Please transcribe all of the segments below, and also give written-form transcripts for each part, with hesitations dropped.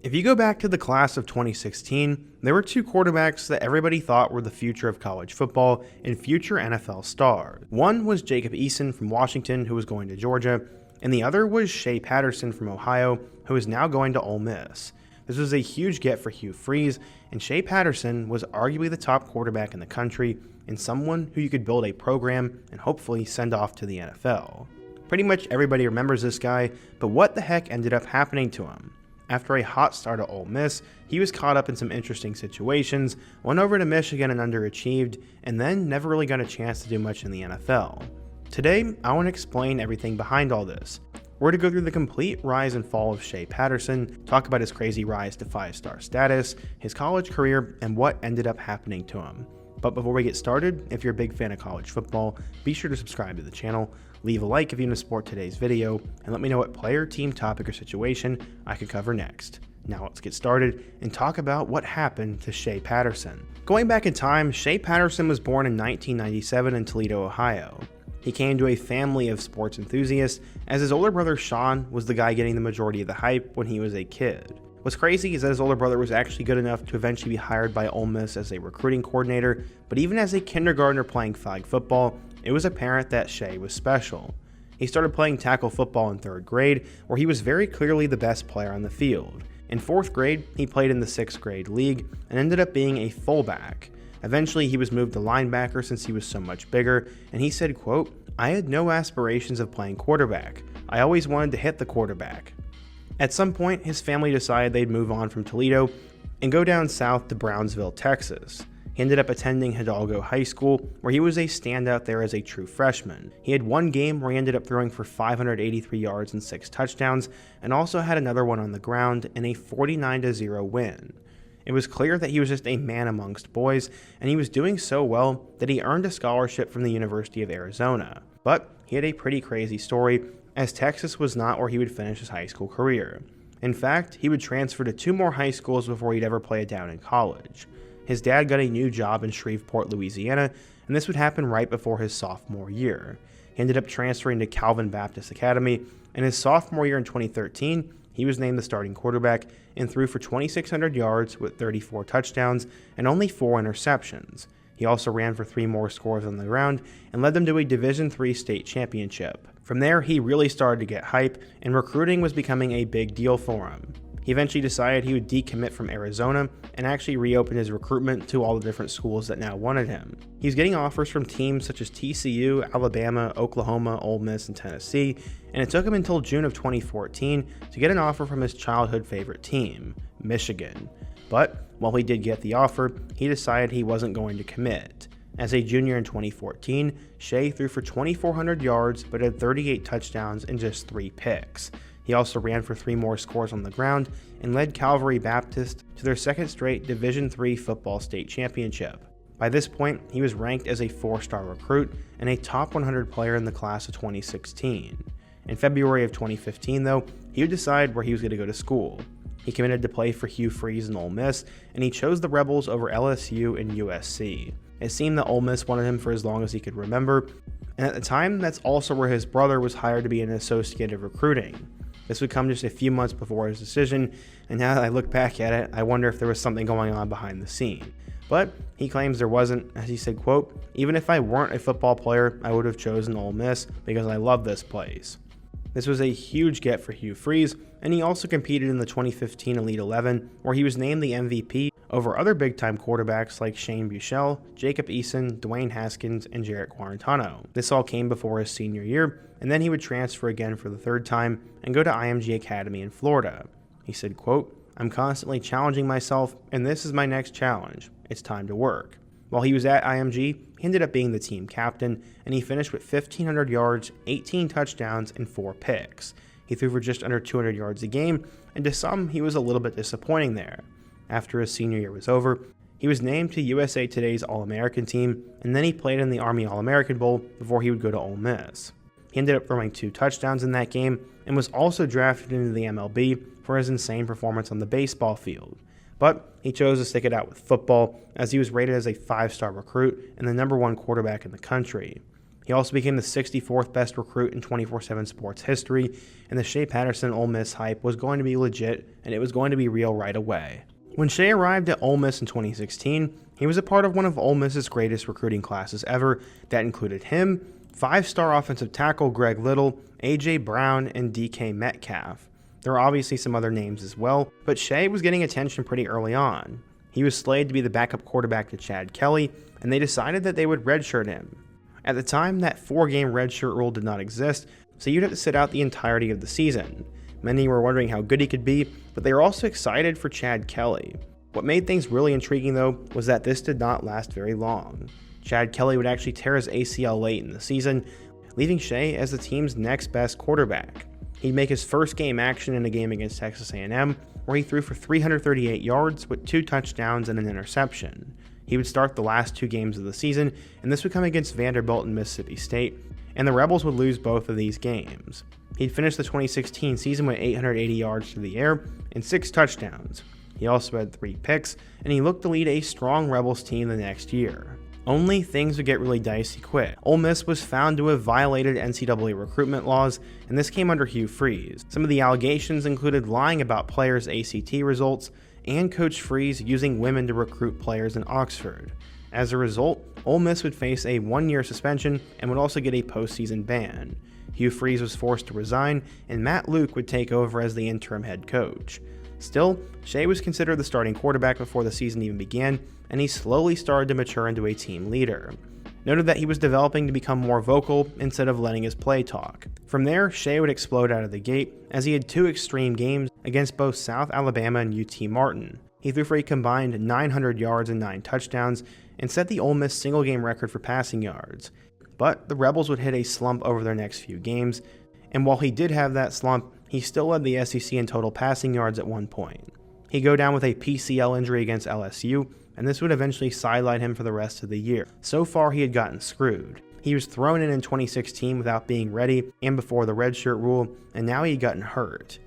If you go back to the class of 2016, there were two quarterbacks that everybody thought were the future of college football and future NFL stars. One was Jacob Eason from Washington, who was going to Georgia, and the other was Shea Patterson from Ohio, who is now going to Ole Miss. This was a huge get for Hugh Freeze, and Shea Patterson was arguably the top quarterback in the country and someone who you could build a program and hopefully send off to the NFL. Pretty much everybody remembers this guy, but what the heck ended up happening to him? After a hot start at Ole Miss, he was caught up in some interesting situations, went over to Michigan and underachieved, and then never really got a chance to do much in the NFL. Today, I want to explain everything behind all this. We're to go through the complete rise and fall of Shea Patterson, talk about his crazy rise to 5-star status, his college career, and what ended up happening to him. But before we get started, if you're a big fan of college football, be sure to subscribe to the channel, leave a like if you want to support today's video, and let me know what player, team, topic, or situation I could cover next. Now let's get started and talk about what happened to Shea Patterson. Going back in time, Shea Patterson was born in 1997 in Toledo, Ohio. He came to a family of sports enthusiasts, as his older brother Sean was the guy getting the majority of the hype when he was a kid. What's crazy is that his older brother was actually good enough to eventually be hired by Ole Miss as a recruiting coordinator, but even as a kindergartner playing flag football, it was apparent that Shea was special. He started playing tackle football in 3rd grade, where he was very clearly the best player on the field. In 4th grade, he played in the 6th grade league and ended up being a fullback. Eventually, he was moved to linebacker since he was so much bigger, and he said, quote, "I had no aspirations of playing quarterback. I always wanted to hit the quarterback." At some point, his family decided they'd move on from Toledo and go down south to Brownsville, Texas. He ended up attending Hidalgo High School, where he was a standout there as a true freshman. He had one game where he ended up throwing for 583 yards and 6 touchdowns, and also had another one on the ground in a 49-0 win. It was clear that he was just a man amongst boys, and he was doing so well that he earned a scholarship from the University of Arizona. But he had a pretty crazy story, as Texas was not where he would finish his high school career. In fact, he would transfer to 2 more high schools before he'd ever play it down in college. His dad got a new job in Shreveport, Louisiana, and this would happen right before his sophomore year. He ended up transferring to Calvin Baptist Academy, and his sophomore year in 2013, he was named the starting quarterback and threw for 2,600 yards with 34 touchdowns and only 4 interceptions. He also ran for 3 more scores on the ground and led them to a Division III state championship. From there, he really started to get hype, and recruiting was becoming a big deal for him. He eventually decided he would decommit from Arizona and actually reopen his recruitment to all the different schools that now wanted him. He was getting offers from teams such as TCU, Alabama, Oklahoma, Ole Miss, and Tennessee, and it took him until June of 2014 to get an offer from his childhood favorite team, Michigan. But while he did get the offer, he decided he wasn't going to commit. As a junior in 2014, Shea threw for 2,400 yards but had 38 touchdowns and just 3 picks. He also ran for 3 more scores on the ground and led Calvary Baptist to their 2nd straight Division III football state championship. By this point, he was ranked as a 4-star recruit and a top 100 player in the class of 2016. In February of 2015, though, he would decide where he was going to go to school. He committed to play for Hugh Freeze and Ole Miss, and he chose the Rebels over LSU and USC. It seemed that Ole Miss wanted him for as long as he could remember, and at the time, that's also where his brother was hired to be an associate of recruiting. This would come just a few months before his decision, and now that I look back at it, I wonder if there was something going on behind the scene. But he claims there wasn't, as he said, quote, "Even if I weren't a football player, I would have chosen Ole Miss because I love this place." This was a huge get for Hugh Freeze, and he also competed in the 2015 Elite 11, where he was named the MVP over other big-time quarterbacks like Shane Buechele, Jacob Eason, Dwayne Haskins, and Jarrett Guarantano. This all came before his senior year, and then he would transfer again for the 3rd time and go to IMG Academy in Florida. He said, quote, "I'm constantly challenging myself, and this is my next challenge. It's time to work." While he was at IMG, he ended up being the team captain, and he finished with 1,500 yards, 18 touchdowns, and 4 picks. He threw for just under 200 yards a game, and to some, he was a little bit disappointing there. After his senior year was over, he was named to USA Today's All-American team, and then he played in the Army All-American Bowl before he would go to Ole Miss. He ended up throwing 2 touchdowns in that game, and was also drafted into the MLB for his insane performance on the baseball field. But he chose to stick it out with football, as he was rated as a 5-star recruit and the #1 quarterback in the country. He also became the 64th best recruit in 24/7 Sports history, and the Shea Patterson Ole Miss hype was going to be legit, and it was going to be real right away. When Shea arrived at Ole Miss in 2016, he was a part of one of Ole Miss's greatest recruiting classes ever that included him, 5-star offensive tackle Greg Little, A.J. Brown, and DK Metcalf. There are obviously some other names as well, but Shea was getting attention pretty early on. He was slated to be the backup quarterback to Chad Kelly, and they decided that they would redshirt him. At the time, that 4-game redshirt rule did not exist, so you'd have to sit out the entirety of the season. Many were wondering how good he could be, but they were also excited for Chad Kelly. What made things really intriguing though was that this did not last very long. Chad Kelly would actually tear his ACL late in the season, leaving Shea as the team's next best quarterback. He'd make his first game action in a game against Texas A&M, where he threw for 338 yards with 2 touchdowns and an interception. He would start the last 2 games of the season, and this would come against Vanderbilt and Mississippi State, and the Rebels would lose both of these games. He'd finish the 2016 season with 880 yards through the air and 6 touchdowns. He also had 3 picks, and he looked to lead a strong Rebels team the next year. Only things would get really dicey quick. Ole Miss was found to have violated NCAA recruitment laws, and this came under Hugh Freeze. Some of the allegations included lying about players' ACT results, and Coach Freeze using women to recruit players in Oxford. As a result, Ole Miss would face a 1-year suspension and would also get a postseason ban. Hugh Freeze was forced to resign, and Matt Luke would take over as the interim head coach. Still, Shea was considered the starting quarterback before the season even began, and he slowly started to mature into a team leader. Noted that he was developing to become more vocal instead of letting his play talk. From there, Shea would explode out of the gate, as he had 2 extreme games against both South Alabama and UT Martin. He threw for a combined 900 yards and 9 touchdowns, and set the Ole Miss single-game record for passing yards. But the Rebels would hit a slump over their next few games, and while he did have that slump, he still led the SEC in total passing yards at one point. He'd go down with a PCL injury against LSU, and this would eventually sideline him for the rest of the year. So far, he had gotten screwed. He was thrown in 2016 without being ready and before the redshirt rule, and now he'd gotten hurt.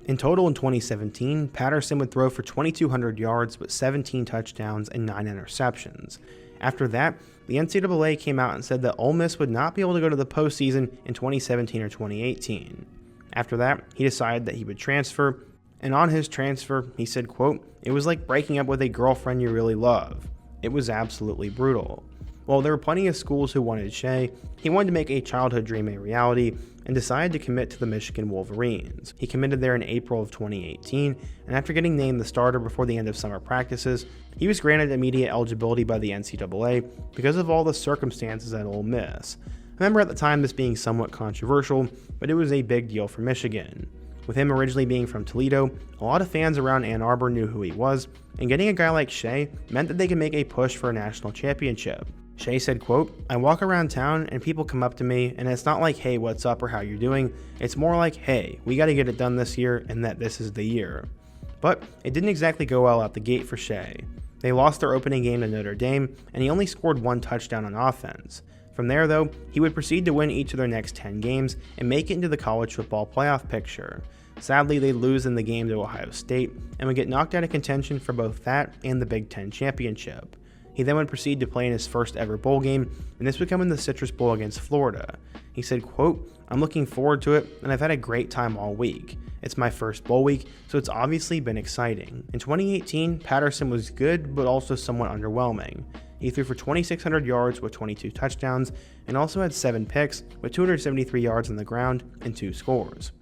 In total in 2017, Patterson would throw for 2,200 yards with 17 touchdowns and 9 interceptions. After that, the NCAA came out and said that Ole Miss would not be able to go to the postseason in 2017 or 2018. After that, he decided that he would transfer, and on his transfer, he said, quote, "It was like breaking up with a girlfriend you really love. It was absolutely brutal." While there were plenty of schools who wanted Shea, he wanted to make a childhood dream a reality and decided to commit to the Michigan Wolverines. He committed there in April of 2018, and after getting named the starter before the end of summer practices, he was granted immediate eligibility by the NCAA because of all the circumstances at Ole Miss. I remember at the time this being somewhat controversial, but it was a big deal for Michigan. With him originally being from Toledo, a lot of fans around Ann Arbor knew who he was, and getting a guy like Shea meant that they could make a push for a national championship. Shea said, quote, "I walk around town and people come up to me, and it's not like, hey, what's up or how you're doing. It's more like, hey, we gotta get it done this year and that this is the year." But it didn't exactly go well out the gate for Shea. They lost their opening game to Notre Dame, and he only scored 1 touchdown on offense. From there, though, he would proceed to win each of their next 10 games and make it into the college football playoff picture. Sadly, they'd lose in the game to Ohio State and would get knocked out of contention for both that and the Big Ten championship. He then would proceed to play in his first ever bowl game, and this would come in the Citrus Bowl against Florida. He said, quote, "I'm looking forward to it, and I've had a great time all week. It's my first bowl week, so it's obviously been exciting." In 2018, Patterson was good, but also somewhat underwhelming. He threw for 2,600 yards with 22 touchdowns, and also had 7 picks with 273 yards on the ground and 2 scores.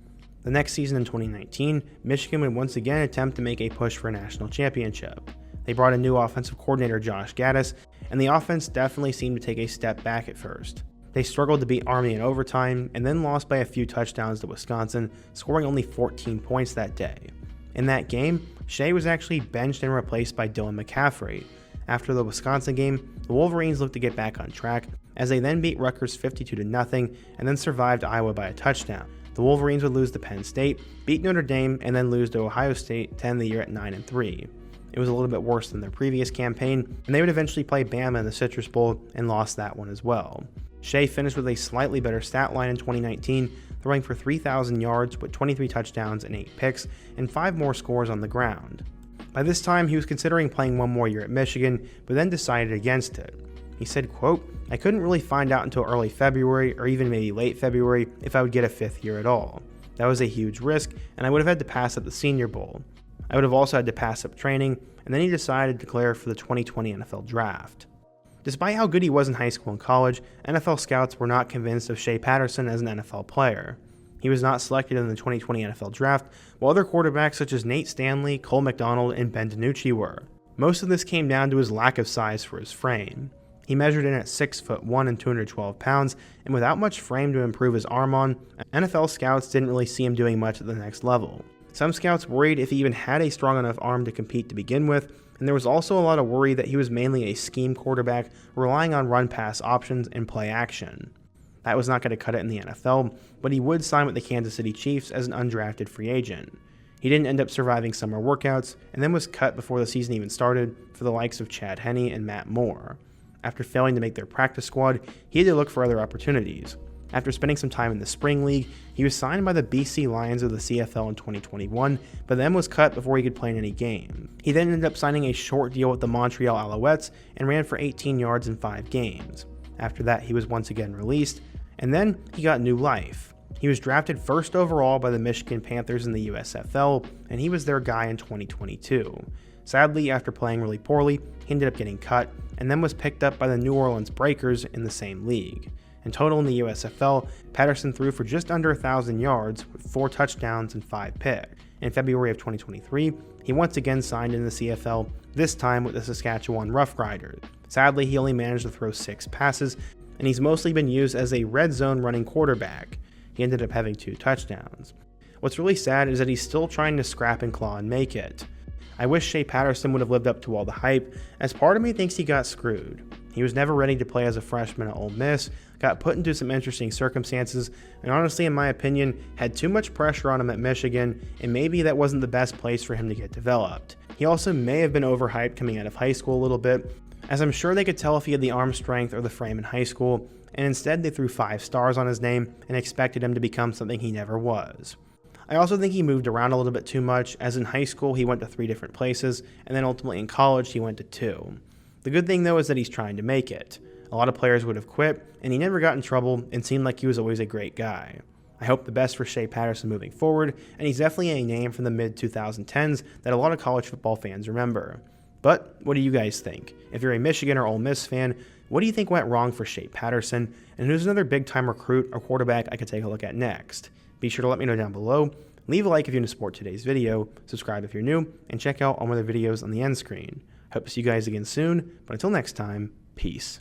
The next season in 2019, Michigan would once again attempt to make a push for a national championship. They brought a new offensive coordinator, Josh Gaddis, and the offense definitely seemed to take a step back at first. They struggled to beat Army in overtime and then lost by a few touchdowns to Wisconsin, scoring only 14 points that day. In that game, Shea was actually benched and replaced by Dylan McCaffrey. After the Wisconsin game, the Wolverines looked to get back on track, as they then beat Rutgers 52-0 and then survived Iowa by a touchdown. The Wolverines would lose to Penn State, beat Notre Dame, and then lose to Ohio State to end the year at 9-3. It was a little bit worse than their previous campaign, and they would eventually play Bama in the Citrus Bowl and lost that one as well. Shea finished with a slightly better stat line in 2019, throwing for 3,000 yards with 23 touchdowns and 8 picks, and 5 more scores on the ground. By this time, he was considering playing one more year at Michigan, but then decided against it. He said, quote, "I couldn't really find out until early February or even maybe late February if I would get a fifth year at all. That was a huge risk, and I would have had to pass up the Senior Bowl. I would have also had to pass up training," and then he decided to declare for the 2020 NFL Draft. Despite how good he was in high school and college, NFL scouts were not convinced of Shea Patterson as an NFL player. He was not selected in the 2020 NFL Draft, while other quarterbacks such as Nate Stanley, Cole McDonald, and Ben DiNucci were. Most of this came down to his lack of size for his frame. He measured in at 6'1" and 212 pounds, and without much frame to improve his arm on, NFL scouts didn't really see him doing much at the next level. Some scouts worried if he even had a strong enough arm to compete to begin with, and there was also a lot of worry that he was mainly a scheme quarterback relying on run-pass options and play action. That was not going to cut it in the NFL, but he would sign with the Kansas City Chiefs as an undrafted free agent. He didn't end up surviving summer workouts, and then was cut before the season even started for the likes of Chad Henne and Matt Moore. After failing to make their practice squad, he had to look for other opportunities. After spending some time in the Spring League, he was signed by the BC Lions of the CFL in 2021, but then was cut before he could play in any game. He then ended up signing a short deal with the Montreal Alouettes and ran for 18 yards in 5 games. After that, he was once again released, and then he got new life. He was drafted first overall by the Michigan Panthers in the USFL, and he was their guy in 2022. Sadly, after playing really poorly, he ended up getting cut, and then was picked up by the New Orleans Breakers in the same league. In total in the USFL, Patterson threw for just under 1,000 yards with 4 touchdowns and 5 picks. In February of 2023, he once again signed in the CFL, this time with the Saskatchewan Roughriders. Sadly, he only managed to throw 6 passes, and he's mostly been used as a red zone running quarterback. He ended up having 2 touchdowns. What's really sad is that he's still trying to scrap and claw and make it. I wish Shea Patterson would have lived up to all the hype, as part of me thinks he got screwed. He was never ready to play as a freshman at Ole Miss, got put into some interesting circumstances, and honestly, in my opinion, had too much pressure on him at Michigan, and maybe that wasn't the best place for him to get developed. He also may have been overhyped coming out of high school a little bit, as I'm sure they could tell if he had the arm strength or the frame in high school, and instead they threw 5 stars on his name and expected him to become something he never was. I also think he moved around a little bit too much, as in high school he went to 3 different places, and then ultimately in college he went to 2. The good thing though is that he's trying to make it. A lot of players would have quit, and he never got in trouble and seemed like he was always a great guy. I hope the best for Shea Patterson moving forward, and he's definitely a name from the mid-2010s that a lot of college football fans remember. But what do you guys think? If you're a Michigan or Ole Miss fan, what do you think went wrong for Shea Patterson, and who's another big-time recruit or quarterback I could take a look at next? Be sure to let me know down below. Leave a like if you want to support today's video, subscribe if you're new, and check out all my other videos on the end screen. Hope to see you guys again soon, but until next time, peace.